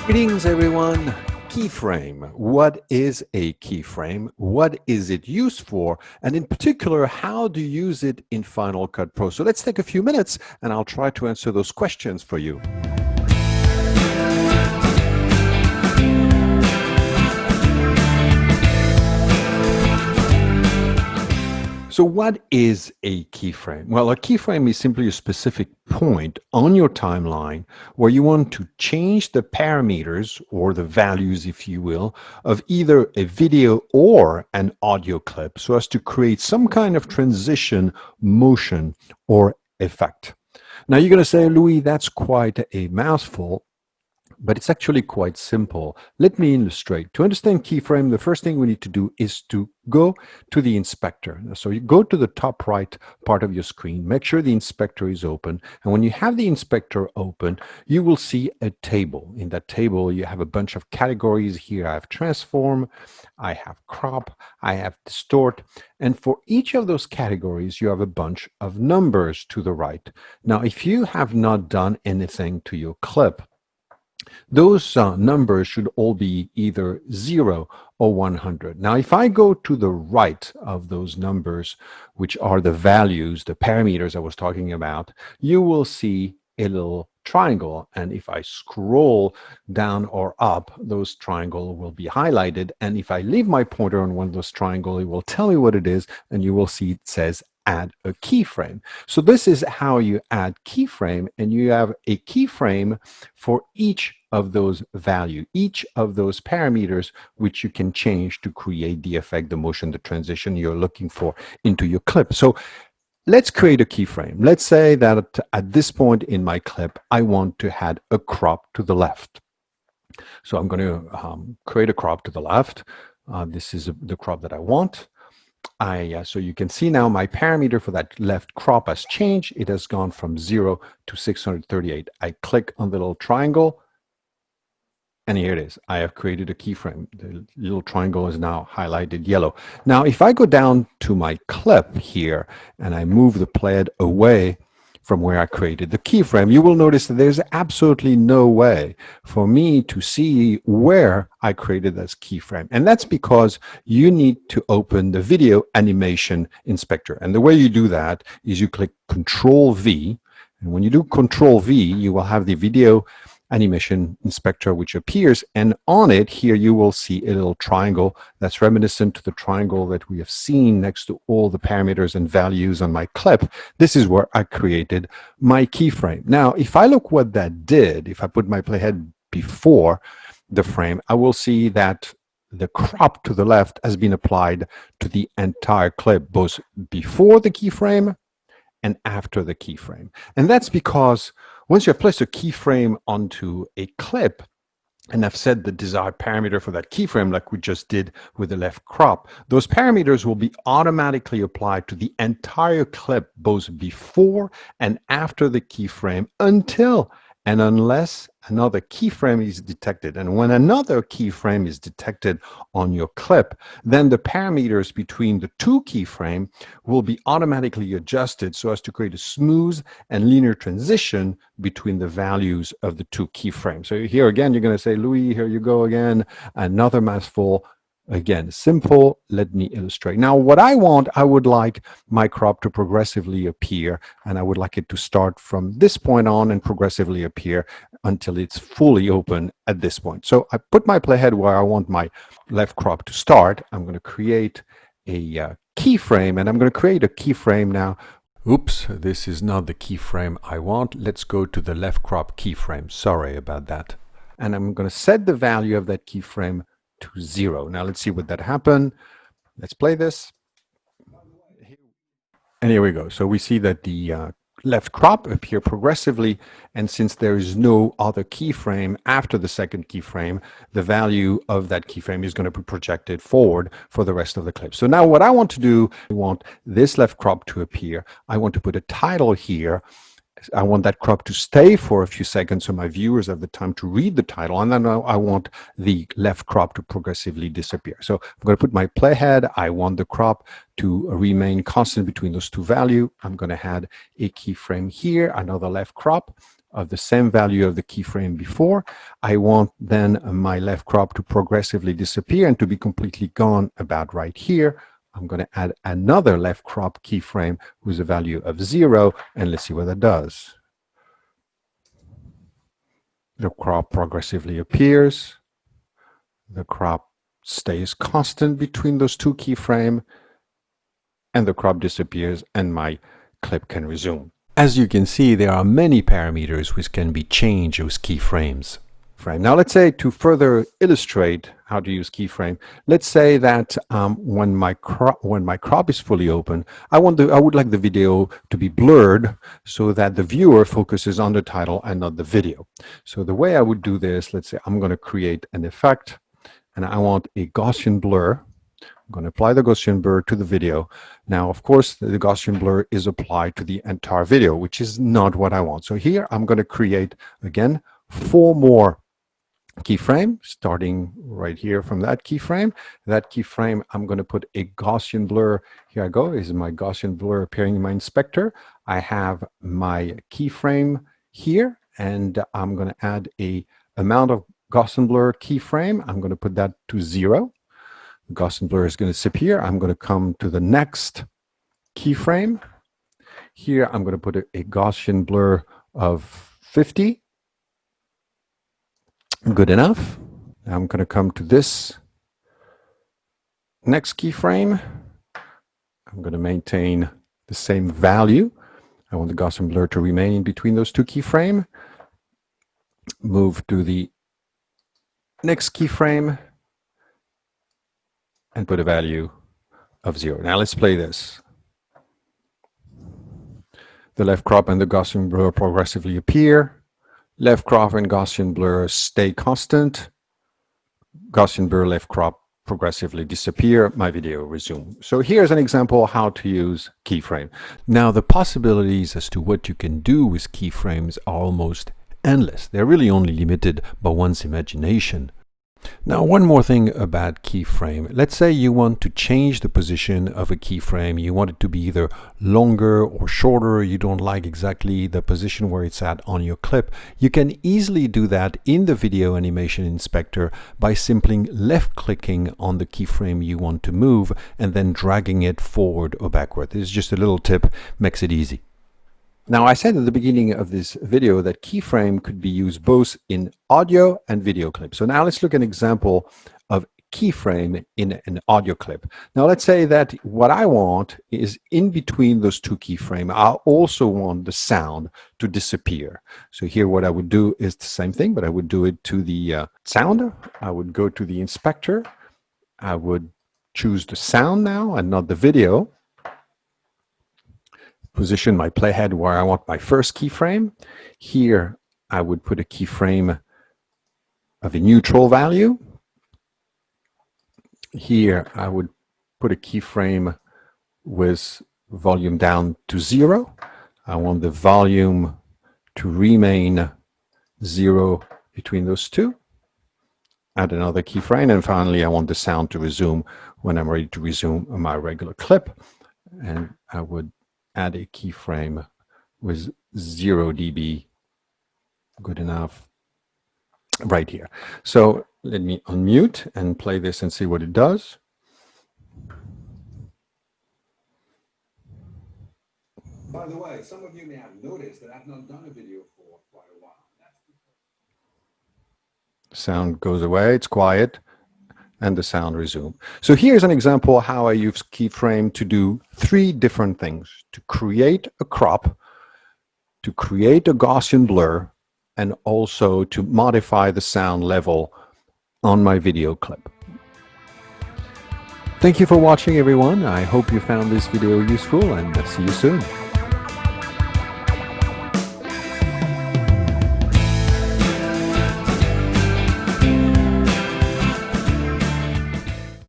Greetings, everyone. Keyframe. What is a keyframe? What is it used for? And in particular, how do you use it in Final Cut Pro? So let's take a few minutes and I'll try to answer those questions for you. So what is a keyframe? Well, a keyframe is simply a specific point on your timeline where you want to change the parameters or the values, if you will, of either a video or an audio clip so as to create some kind of transition, motion, or effect. Now you're going to say, Louis, that's quite a mouthful. But it's actually quite simple. Let me illustrate. To understand keyframe, the first thing we need to do is to go to the inspector. So you go to the top right part of your screen, make sure the inspector is open. And when you have the inspector open, you will see a table. In that table, you have a bunch of categories. Here I have transform, I have crop, I have distort. And for each of those categories, you have a bunch of numbers to the right. Now, if you have not done anything to your clip, those numbers should all be either 0 or 100. Now, if I go to the right of those numbers, which are the values, the parameters I was talking about, you will see a little triangle. And if I scroll down or up, those triangles will be highlighted. And if I leave my pointer on one of those triangles, it will tell me what it is. And you will see it says add a keyframe. So this is how you add keyframe, and you have a keyframe for each of those values, each of those parameters, which you can change to create the effect, the motion, the transition you're looking for into your clip. So let's create a keyframe. Let's say that at this point in my clip, I want to add a crop to the left. So I'm going to create a crop to the left. This is the crop that I want. So you can see now my parameter for that left crop has changed. It has gone from 0 to 638. I click on the little triangle, and here it is. I have created a keyframe. The little triangle is now highlighted yellow. Now, if I go down to my clip here and I move the playhead away from where I created the keyframe, you will notice that there's absolutely no way for me to see where I created this keyframe. And that's because you need to open the video animation inspector. And the way you do that is you click Control V. And when you do Control V, you will have the video animation inspector which appears, and on it here you will see a little triangle that's reminiscent to the triangle that we have seen next to all the parameters and values on my clip. This is where I created my keyframe. Now, if I look what that did, if I put my playhead before the frame, I will see that the crop to the left has been applied to the entire clip, both before the keyframe and after the keyframe. And that's because once you have placed a keyframe onto a clip and have set the desired parameter for that keyframe, like we just did with the left crop, those parameters will be automatically applied to the entire clip, both before and after the keyframe, until and unless another keyframe is detected. And when another keyframe is detected on your clip, then the parameters between the two keyframes will be automatically adjusted so as to create a smooth and linear transition between the values of the two keyframes. So here again, you're going to say, Louis, here you go again, another mouthful. Again, simple. Let me illustrate. Now, what I want, I would like my crop to progressively appear, and I would like it to start from this point on and progressively appear until it's fully open at this point. So I put my playhead where I want my left crop to start. I'm going to create a keyframe, and I'm going to create a keyframe now. Oops, this is not the keyframe I want. Let's go to the left crop keyframe. Sorry about that. And I'm going to set the value of that keyframe to 0. Now let's see what that happened. Let's play this. And here we go. So we see that the left crop appear progressively, and since there is no other keyframe after the second keyframe, the value of that keyframe is going to be projected forward for the rest of the clip. So now what I want to do, I want this left crop to appear. I want to put a title here. I want that crop to stay for a few seconds so my viewers have the time to read the title, and then I want the left crop to progressively disappear. So I'm going to put my playhead. I want the crop to remain constant between those two values. I'm going to add a keyframe here, another left crop. of the same value of the keyframe before. I want then my left crop to progressively disappear and to be completely gone about right here. I'm going to add another left crop keyframe with a value of 0, and let's see what that does. The crop progressively appears. The crop stays constant between those two keyframes, and the crop disappears, and my clip can resume. As you can see, there are many parameters which can be changed with keyframes. Now, let's say, to further illustrate how to use keyframe, let's say that when my crop is fully open, I would like the video to be blurred so that the viewer focuses on the title and not the video. So the way I would do this, let's say I'm going to create an effect, and I want a Gaussian blur. I'm going to apply the Gaussian blur to the video. Now, of course, the Gaussian blur is applied to the entire video, which is not what I want. So here I'm going to create, again, 4 more keyframe, starting right here from that keyframe. That keyframe, I'm going to put a Gaussian blur. Here I go. This is my Gaussian blur appearing in my inspector. I have my keyframe here, and I'm going to add a amount of Gaussian blur keyframe. I'm going to put that to 0. The Gaussian blur is going to disappear. I'm going to come to the next keyframe. Here, I'm going to put a Gaussian blur of 50. Good enough. Now I'm going to come to this next keyframe. I'm going to maintain the same value. I want the Gaussian blur to remain in between those two keyframes. Move to the next keyframe and put a value of 0. Now let's play this. The left crop and the Gaussian blur progressively appear. Left crop and Gaussian blur stay constant. Gaussian blur left crop progressively disappear. My video resume. So here's an example of how to use keyframe. Now the possibilities as to what you can do with keyframes are almost endless. They're really only limited by one's imagination. Now, one more thing about keyframe. Let's say you want to change the position of a keyframe. You want it to be either longer or shorter. You don't like exactly the position where it's at on your clip. You can easily do that in the Video Animation Inspector by simply left-clicking on the keyframe you want to move and then dragging it forward or backward. This is just a little tip, makes it easy. Now, I said at the beginning of this video that keyframe could be used both in audio and video clips. So now let's look at an example of keyframe in an audio clip. Now, let's say that what I want is in between those two keyframes, I also want the sound to disappear. So here what I would do is the same thing, but I would do it to the sound. I would go to the inspector. I would choose the sound now and not the video. Position my playhead where I want my first keyframe. Here, I would put a keyframe of a neutral value. Here, I would put a keyframe with volume down to 0. I want the volume to remain 0 between those two. Add another keyframe, and finally, I want the sound to resume when I'm ready to resume my regular clip. And I would add a keyframe with 0 dB, good enough, right here. So let me unmute and play this and see what it does. By the way, some of you may have noticed that I've not done a video for quite a while. Sound goes away, it's quiet, and the sound resume. So here's an example how I use keyframe to do 3 different things: to create a crop, to create a Gaussian blur, and also to modify the sound level on my video clip. Thank you for watching, everyone. I hope you found this video useful, and see you soon.